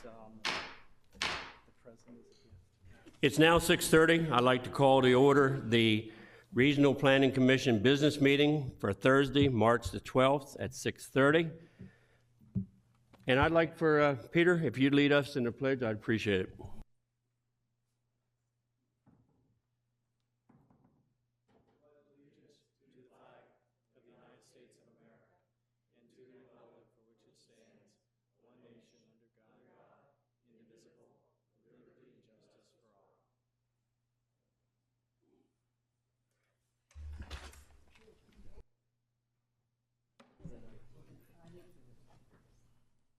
the president is a gift. It's now 6:30. I'd like to call to order the Regional Planning Commission business meeting for Thursday, March the 12th at 6:30. And I'd like for Peter, if you'd lead us in the pledge, I'd appreciate it.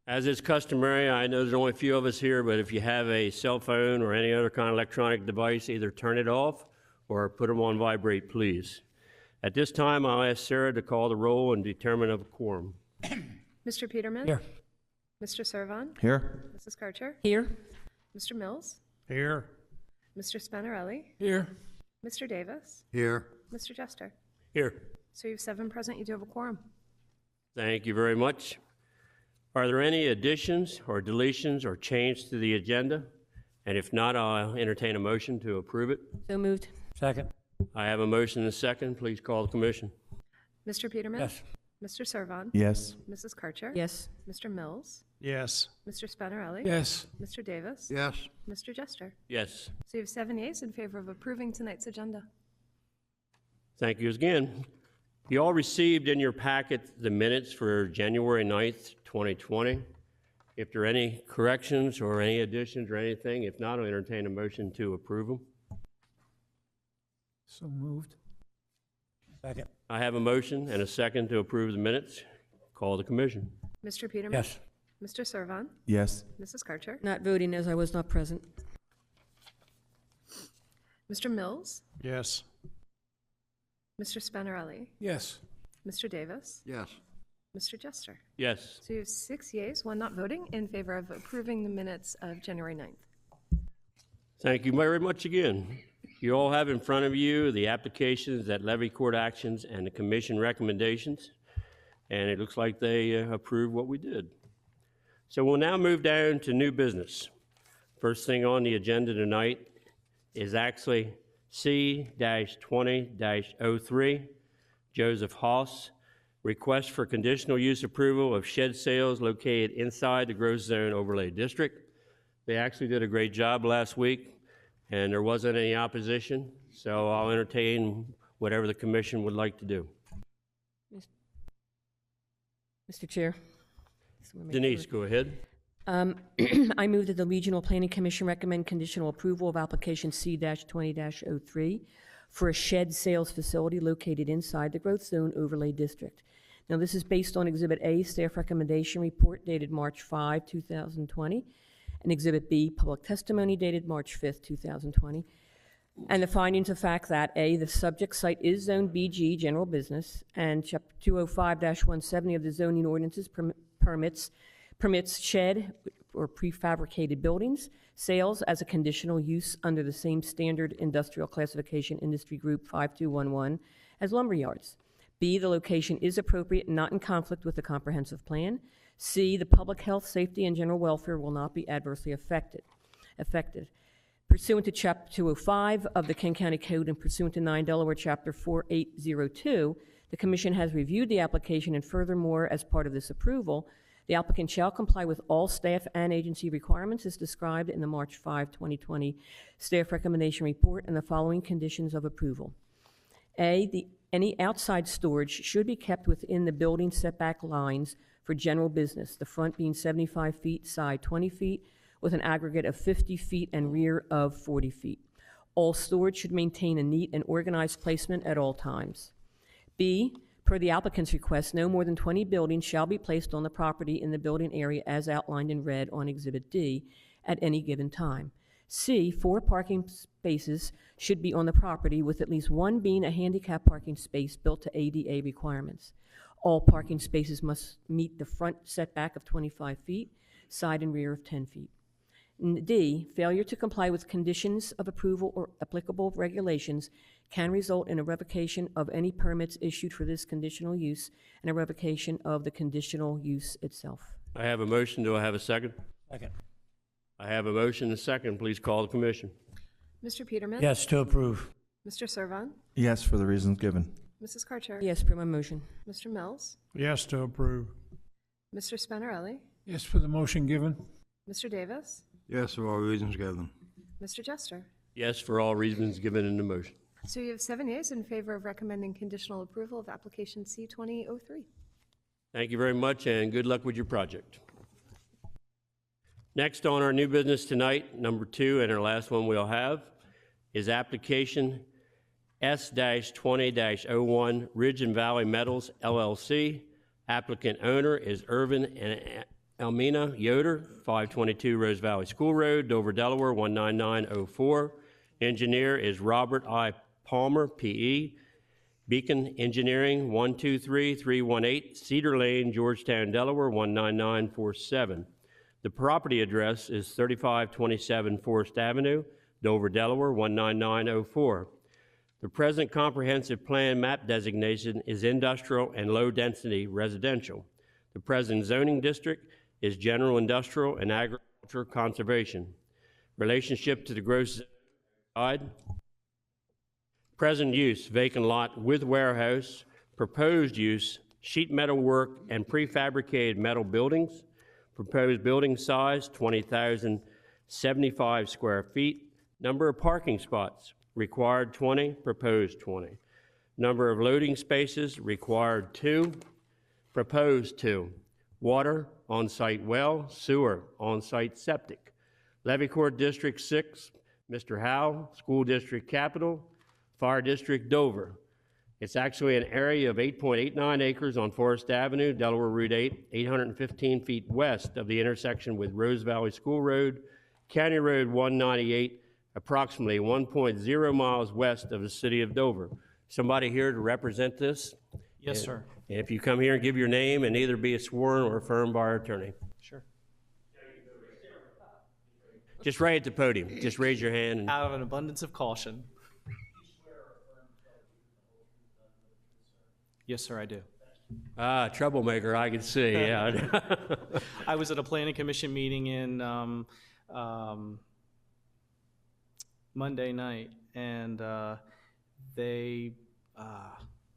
As is customary, I know there's only a few of us here, but if you have a cell phone or any other kind of electronic device, either turn it off or put them on vibrate, please. At this time, I'll ask Sarah to call the roll and determine of a quorum. Mr. Peterman? Here. Mr. Servan? Here. Mrs. Karcher? Here. Mr. Mills? Here. Mr. Spinarelli? Here. Mr. Davis? Here. Mr. Jester? Here. So you have 7 present, you do have a quorum. Thank you very much. Are there any additions or deletions or change to the agenda? And if not, I'll entertain a motion to approve it. So moved. Second. I have a motion and a second. Please call the commission. Mr. Peterman? Yes. Mr. Servan? Yes. Mrs. Karcher? Yes. Mr. Mills? Yes. Mr. Spinarelli? Yes. Mr. Davis? Yes. Mr. Jester? Yes. So you have 7 yeas in favor of approving tonight's agenda. Thank you again. You all received in your packet the minutes for January 9th, 2020. If there are any corrections or any additions or anything, if not, I'll entertain a motion to approve them. So moved. Second. I have a motion and a second to approve the minutes. Call the commission. Mr. Peterman? Yes. Mr. Servan? Yes. Mrs. Karcher? Not voting as I was not present. Mr. Mills? Yes. Mr. Spinarelli? Yes. Mr. Davis? Yes. Mr. Jester? Yes. So you have 6 yeas, 1 not voting, in favor of approving the minutes of January 9th. Thank you very much again. You all have in front of you the applications that levy court actions and the commission recommendations, and it looks like they approved what we did. So we'll now move down to new business. First thing on the agenda tonight is actually C-20-03, Joseph Haas, request for conditional use approval of shed sales located inside the growth zone overlay district. They actually did a great job last week, and there wasn't any opposition, so I'll entertain whatever the commission would like to do. Mr. Chair. Just wanna make Denise, sure. go ahead. I move that the Regional Planning Commission recommend conditional approval of application C-20-03 for a shed sales facility located inside the Growth Zone Overlay District. Now, this is based on Exhibit A, Staff Recommendation Report dated March 5, 2020, and Exhibit B, Public Testimony dated March 5, 2020, and the findings of fact that A, the subject site is Zone BG, General Business, and Chapter 205-170 of the zoning ordinances permits shed or prefabricated buildings sales as a conditional use under the same standard industrial classification industry group 5211 as lumber yards. B, the location is appropriate and not in conflict with the comprehensive plan. C, the public health, safety, and general welfare will not be adversely affected. Pursuant to Chapter 205 of the Kent County Code and pursuant to 9 Delaware Chapter 4802, the Commission has reviewed the application, and furthermore, as part of this approval, the applicant shall comply with all staff and agency requirements as described in the March 5, 2020 Staff Recommendation Report and the following conditions of approval. A, any outside storage should be kept within the building setback lines for general business, the front being 75 feet, side 20 feet, with an aggregate of 50 feet and rear of 40 feet. All storage should maintain a neat and organized placement at all times. B, per the applicant's request, no more than 20 buildings shall be placed on the property in the building area as outlined in red on Exhibit D at any given time. C, 4 parking spaces should be on the property, with at least 1 being a handicap parking space built to ADA requirements. All parking spaces must meet the front setback of 25 feet, side and rear of 10 feet. And D, failure to comply with conditions of approval or applicable regulations can result in a revocation of any permits issued for this conditional use and a revocation of the conditional use itself. I have a motion. Do I have a second? Second. I have a motion and a second. Please call the commission. Mr. Peterman? Yes to approve. Mr. Servon? Yes, for the reasons given. Mrs. Carter? Yes, per my motion. Mr. Mills? Yes to approve. Mr. Spinarelli? Yes for the motion given. Mr. Davis? Yes, for all reasons given. Mr. Jester? Yes, for all reasons given in the motion. So you have 7 yeas in favor of recommending conditional approval of application C-2003. Thank you very much, and good luck with your project. Next on our new business tonight, number 2, and our last one we'll have, is application S-20-01 Ridge and Valley Metals, LLC. Applicant owner is Irvin and Elmina Yoder, 522 Rose Valley School Road, Dover, Delaware, 19904. Engineer is Robert I. Palmer, P.E. Beacon Engineering, 123318 Cedar Lane, Georgetown, Delaware, 19947. The property address is 3527 Forest Avenue, Dover, Delaware, 19904. The present comprehensive plan map designation is industrial and low-density residential. The present zoning district is general industrial and agriculture conservation. Relationship to the gross side. Present use, vacant lot with warehouse. Proposed use, sheet metal work and prefabricated metal buildings. Proposed building size, 20,075 square feet. Number of parking spots, required 20, proposed 20. Number of loading spaces, required 2, proposed 2. Water, on-site well, sewer, on-site septic. Levy Court District 6, Mr. Howe, School District Capital, Fire District Dover. It's actually an area of 8.89 acres on Forest Avenue, Delaware Route 8, 815 feet west of the intersection with Rose Valley School Road, County Road 198, approximately 1.0 miles west of the city of Dover. Somebody here to represent this? Yes, sir. And if you come here and give your name and either be sworn or affirmed by our attorney. Sure. Just right at the podium. Just raise your hand. And Out of an abundance of caution. Yes, sir, I do. troublemaker, I can see, yeah. I was at a planning commission meeting in Monday night, and they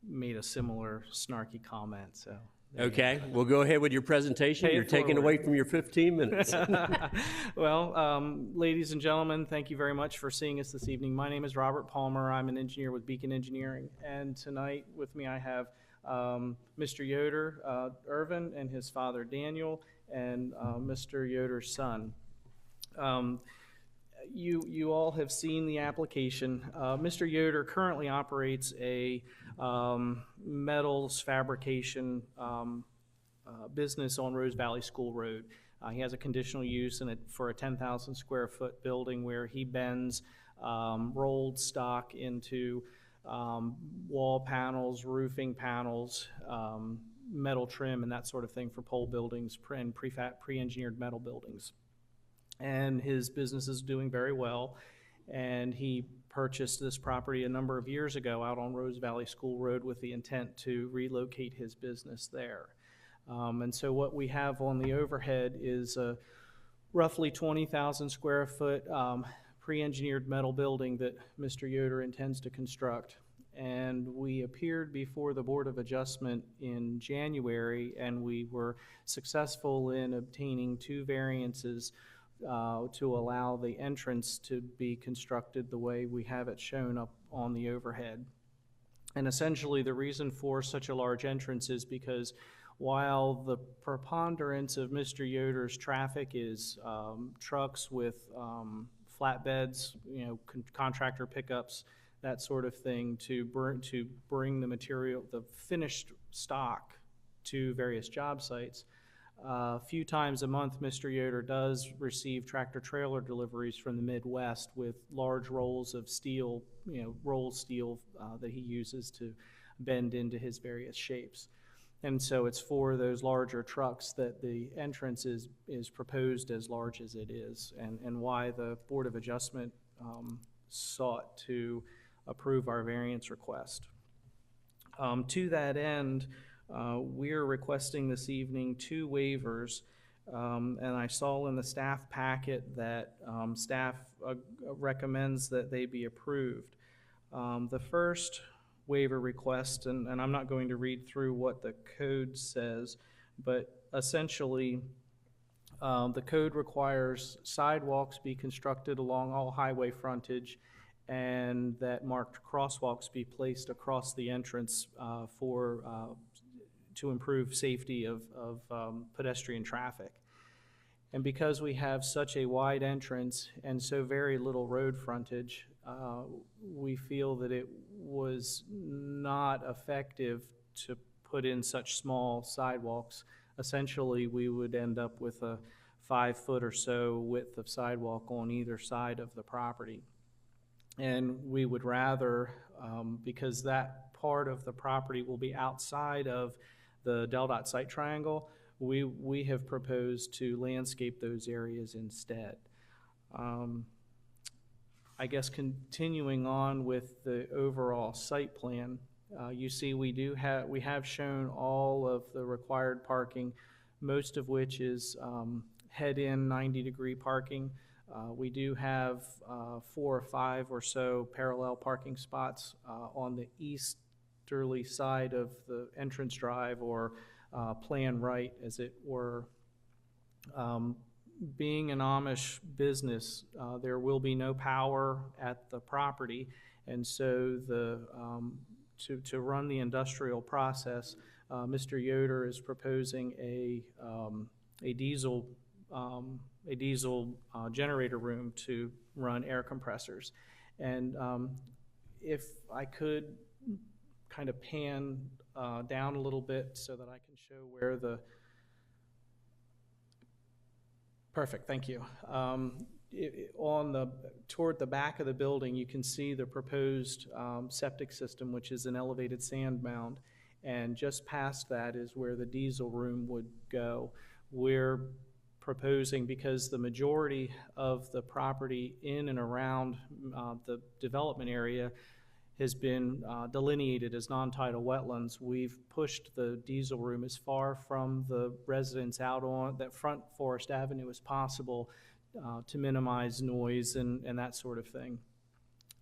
made a similar snarky comment, so. Okay, we'll go ahead with your presentation. Pay it You're taken forward. away from your 15 minutes. Well, ladies and gentlemen, thank you very much for seeing us this evening. My name is Robert Palmer. I'm an engineer with Beacon Engineering, and tonight with me I have Mr. Yoder, Irvin, and his father Daniel, and Mr. Yoder's son. You all have seen the application. Mr. Yoder currently operates a metals fabrication business on Rose Valley School Road. He has a conditional use in it for a 10,000 square foot building where he bends rolled stock into wall panels, roofing panels, metal trim, and that sort of thing for pole buildings and pre-engineered metal buildings. And his business is doing very well, and he purchased this property a number of years ago out on Rose Valley School Road with the intent to relocate his business there. And so what we have on the overhead is a roughly 20,000 square foot pre-engineered metal building that Mr. Yoder intends to construct. And we appeared before the Board of Adjustment in January, and we were successful in obtaining 2 variances to allow the entrance to be constructed the way we have it shown up on the overhead. And essentially the reason for such a large entrance is because while the preponderance of Mr. Yoder's traffic is trucks with flatbeds, contractor pickups, that sort of thing, to bring the material, the finished stock, to various job sites. A few times a month, Mr. Yoder does receive tractor-trailer deliveries from the Midwest with large rolls of steel, rolled steel that he uses to bend into his various shapes. And so it's for those larger trucks that the entrance is proposed as large as it is, and why the Board of Adjustment sought to approve our variance request. To that end, we're requesting this evening 2 waivers And I saw in the staff packet that staff recommends that they be approved. The first waiver request, and I'm not going to read through what the code says, but essentially the code requires sidewalks be constructed along all highway frontage and that marked crosswalks be placed across the entrance to improve safety of pedestrian traffic. And because we have such a wide entrance and so very little road frontage, we feel that it was not effective to put in such small sidewalks. Essentially, we would end up with a 5 foot or so width of sidewalk on either side of the property. And we would rather, because that part of the property will be outside of the DelDOT site triangle, we have proposed to landscape those areas instead. I guess continuing on with the overall site plan, you see we have shown all of the required parking, most of which is head-in 90-degree parking. We do have 4 or 5 or so parallel parking spots on the easterly side of the entrance drive, or plan right, as it were. Being an Amish business, there will be no power at the property, and so to run the industrial process, Mr. Yoder is proposing a diesel generator room to run air compressors. And if I could kind of pan down a little bit so that I can show where the, perfect, thank you. Toward the back of the building, you can see the proposed septic system, which is an elevated sand mound. And just past that is where the diesel room would go. We're proposing, because the majority of the property in and around the development area has been delineated as non-tidal wetlands, we've pushed the diesel room as far from the residents out on that front Forest Avenue as possible to minimize noise and that sort of thing.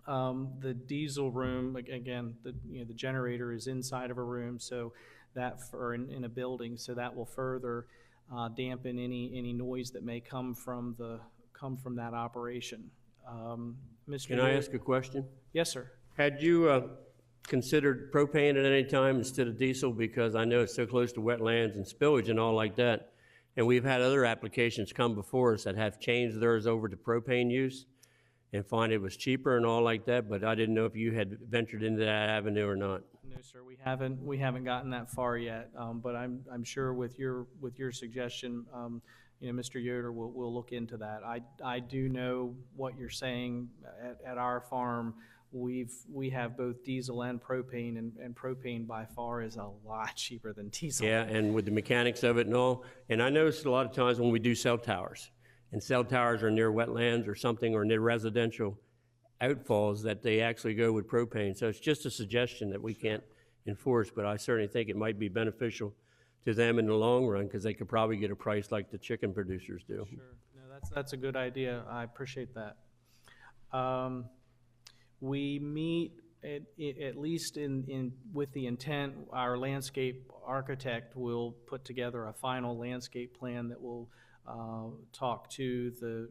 The diesel room, again, the generator is inside of a room, so that in a building, so that will further dampen any noise that may come from that operation. Mr. Can I ask a question? Yes, sir. Had you considered propane at any time instead of diesel? Because I know it's so close to wetlands and spillage and all like that. And we've had other applications come before us that have changed theirs over to propane use and find it was cheaper and all like that, but I didn't know if you had ventured into that avenue or not. No, sir, we haven't gotten that far yet. But I'm sure with your suggestion, Mr. Yoder will look into that. I do know what you're saying. At our farm, we have both diesel and propane, and propane by far is a lot cheaper than diesel. Yeah, and with the mechanics of it and all. And I noticed a lot of times when we do cell towers, and cell towers are near wetlands or something, or near residential outfalls, that they actually go with propane. So it's just a suggestion that we can't enforce, but I certainly think it might be beneficial to them in the long run, because they could probably get a price like the chicken producers do. Sure. No, that's a good idea. I appreciate that. We meet at least with the intent, our landscape architect will put together a final landscape plan that will talk to the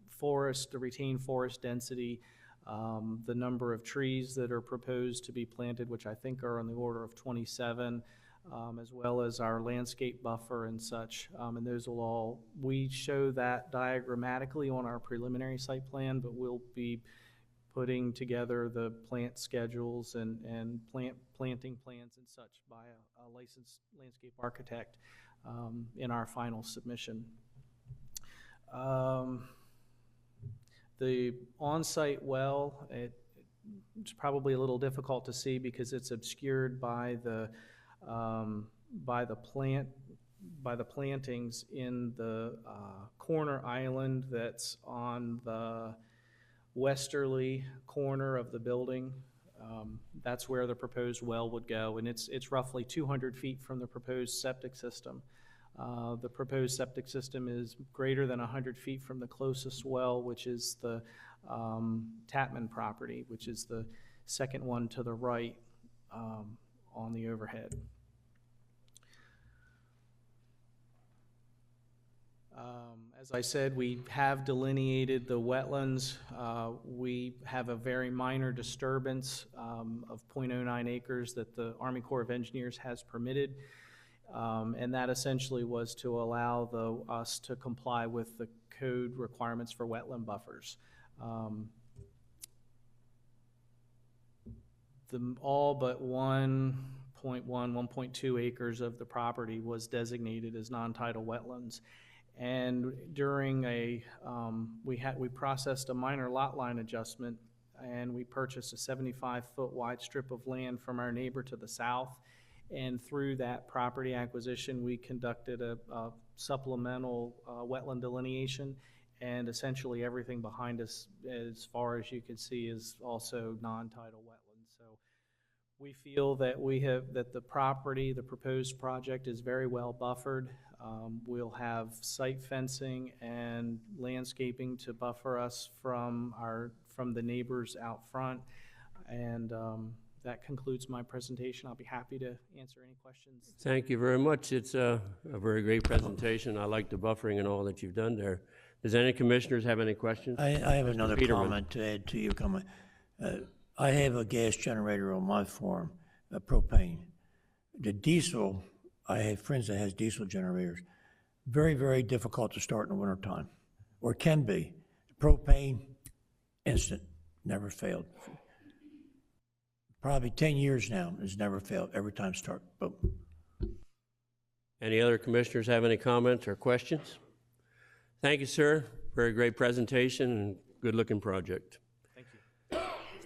forest, the retained forest density, the number of trees that are proposed to be planted, which I think are on the order of 27, as well as our landscape buffer and such. And those will all, we show that diagrammatically on our preliminary site plan, but we'll be putting together the plant schedules and planting plans and such by a licensed landscape architect in our final submission. The on-site well, it's probably a little difficult to see because it's obscured by the plantings in the corner island that's on the westerly corner of the building. That's where the proposed well would go, and it's roughly 200 feet from the proposed septic system. The proposed septic system is greater than 100 feet from the closest well, which is the Tapman property, which is the second one to the right on the overhead. As I said, we have delineated the wetlands. We have a very minor disturbance of 0.09 acres that the Army Corps of Engineers has permitted, and that essentially was to allow us to comply with the code requirements for wetland buffers. All but 1.2 acres of the property was designated as non-tidal wetlands. And during we processed a minor lot line adjustment, and we purchased a 75-foot wide strip of land from our neighbor to the south. And through that property acquisition, we conducted a supplemental wetland delineation, and essentially everything behind us, as far as you can see, is also non-tidal wetlands. So we feel that the proposed project is very well buffered. We'll have site fencing and landscaping to buffer us from the neighbors out front. And that concludes my presentation. I'll be happy to answer any questions. Thank you very much. It's a very great presentation. I like the buffering and all that you've done there. Does any commissioners have any questions? I have another Peterman. comment to add to your comment. I have a gas generator on my farm, propane. The diesel, I have friends that has diesel generators. Very, very difficult to start in the wintertime, or can be. Propane, instant, never failed. Probably 10 years now, it's never failed, every time start, boom. Any other commissioners have any comments or questions? Thank you, sir. Very great presentation and good-looking project. Thank you.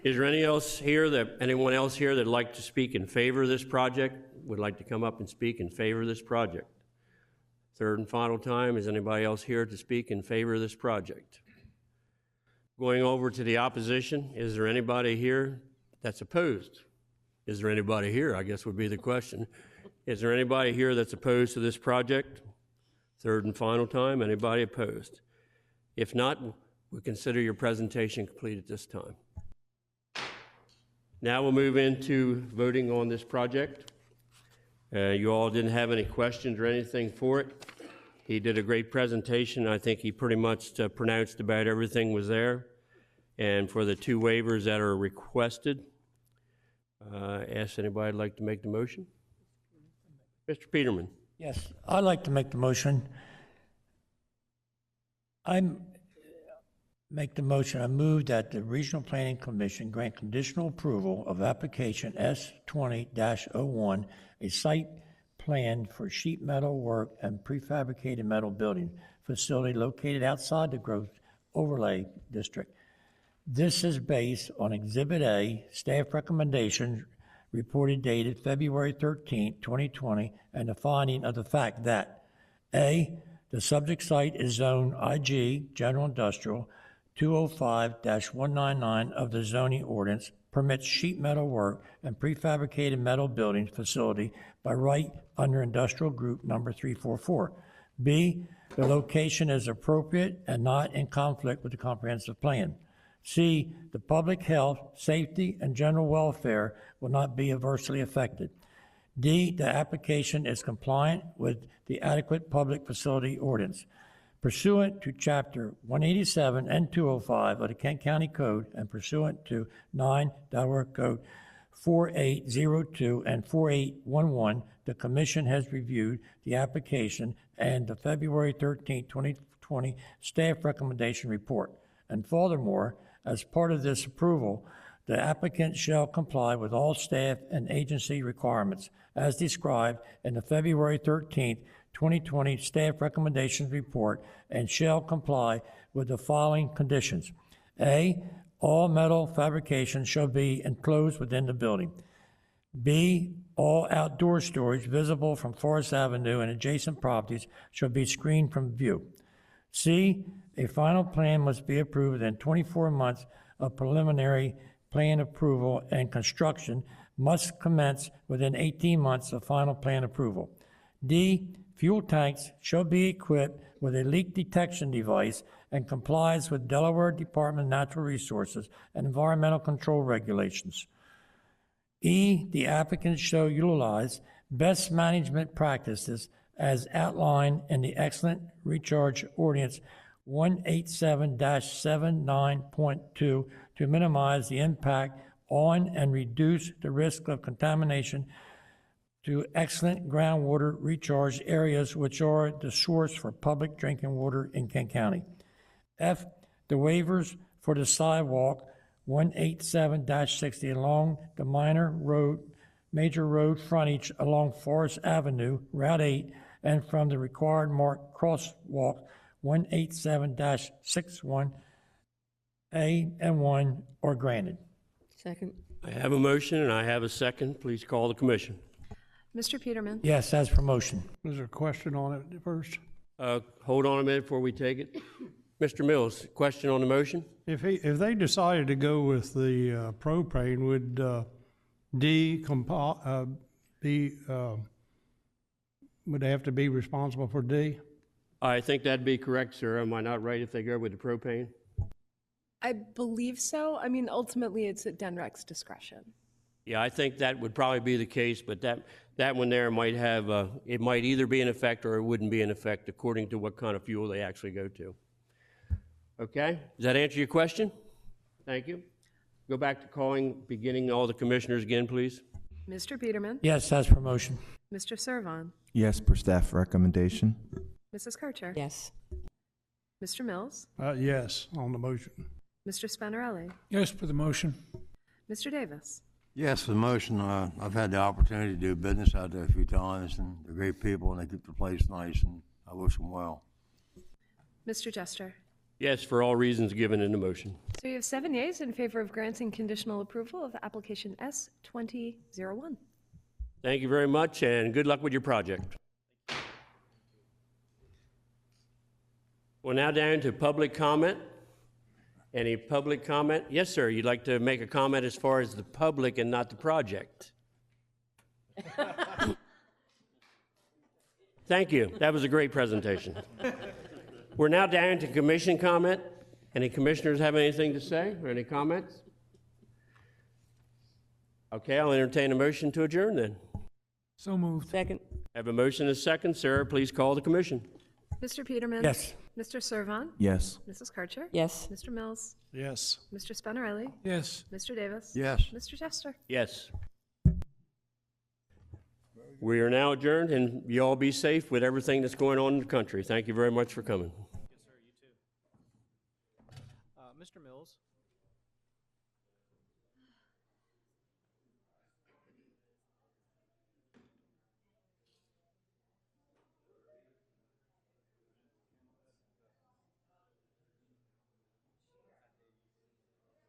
Is there anyone else here that'd like to speak in favor of this project, would like to come up and speak in favor of this project? Third and final time, is anybody else here to speak in favor of this project? Going over to the opposition, is there anybody here that's opposed? Is there anybody here, I guess would be the question. Is there anybody here that's opposed to this project? Third and final time, anybody opposed? If not, we consider your presentation complete at this time. Now we'll move into voting on this project. You all didn't have any questions or anything for it. He did a great presentation. I think he pretty much pronounced about everything was there. And for the two waivers that are requested, ask anybody would like to make the motion? Mr. Peterman. Yes, I'd like to make the motion. I move that the Regional Planning Commission grant conditional approval of application S20-01, a site plan for sheet metal work and prefabricated metal building facility located outside the growth overlay district. This is based on Exhibit A, staff recommendation reported dated February 13, 2020, and the finding of the fact that A, the subject site is zone IG, General Industrial, 205-199 of the zoning ordinance, permits sheet metal work and prefabricated metal building facility by right under Industrial Group Number 344. B, the location is appropriate and not in conflict with the comprehensive plan. C, the public health, safety, and general welfare will not be adversely affected. D, the application is compliant with the adequate public facility ordinance. Pursuant to Chapter 187 and 205 of the Kent County Code and pursuant to 9 Delaware Code 4802 and 4811, the Commission has reviewed the application and the February 13, 2020 staff recommendation report. And furthermore, as part of this approval, the applicant shall comply with all staff and agency requirements as described in the February 13, 2020 staff recommendations report and shall comply with the following conditions. A, all metal fabrications shall be enclosed within the building. B, all outdoor storage visible from Forest Avenue and adjacent properties shall be screened from view. C, a final plan must be approved within 24 months of preliminary plan approval, and construction must commence within 18 months of final plan approval. D, fuel tanks shall be equipped with a leak detection device and complies with Delaware Department of Natural Resources and Environmental Control regulations. E, the applicant shall utilize best management practices as outlined in the Excellent Recharge Ordinance 187-79.2 to minimize the impact on and reduce the risk of contamination to excellent groundwater recharge areas which are the source for public drinking water in Kent County. F, the waivers for the sidewalk 187-60 along the major road frontage along Forest Avenue, Route 8, and from the required marked crosswalk 187-61A and 1 are granted. Second. I have a motion and I have a second. Please call the commission. Mr. Peterman? Yes, as for motion. Was there a question on it first? Hold on a minute before we take it. Mr. Mills, question on the motion? If they decided to go with the propane, would D would they have to be responsible for D? I think that'd be correct, sir. Am I not right if they go with the propane? I believe so. I mean, ultimately, it's at DENREC's discretion. Yeah, I think that would probably be the case, but that one there might have, it might either be in effect or it wouldn't be in effect according to what kind of fuel they actually go to. Okay, does that answer your question? Thank you. Go back to beginning all the commissioners again, please. Mr. Peterman? Yes, as for motion. Mr. Servon? Yes, per staff recommendation. Mrs. Kircher? Yes. Mr. Mills? Yes, on the motion. Mr. Spanarelli? Yes, for the motion. Mr. Davis? Yes, for the motion. I've had the opportunity to do business out there a few times, and they're great people, and they keep the place nice, and I wish them well. Mr. Jester? Yes, for all reasons given in the motion. So you have 7 yeas in favor of granting conditional approval of application S2001. Thank you very much, and good luck with your project. We're now down to public comment. Any public comment? Yes, sir, you'd like to make a comment as far as the public and not the project. Thank you. That was a great presentation. We're now down to commission comment. Any commissioners have anything to say or any comments? Okay, I'll entertain a motion to adjourn then. So moved. Second. I have a motion and a second. Sarah, please call the commission. Mr. Peterman? Yes. Mr. Servon? Yes. Mrs. Kircher? Yes. Mr. Mills? Yes. Mr. Spanarelli? Yes. Mr. Davis? Yes. Mr. Jester? Yes. We are now adjourned, and you all be safe with everything that's going on in the country. Thank you very much for coming. Yes, sir, you too. Mr. Mills?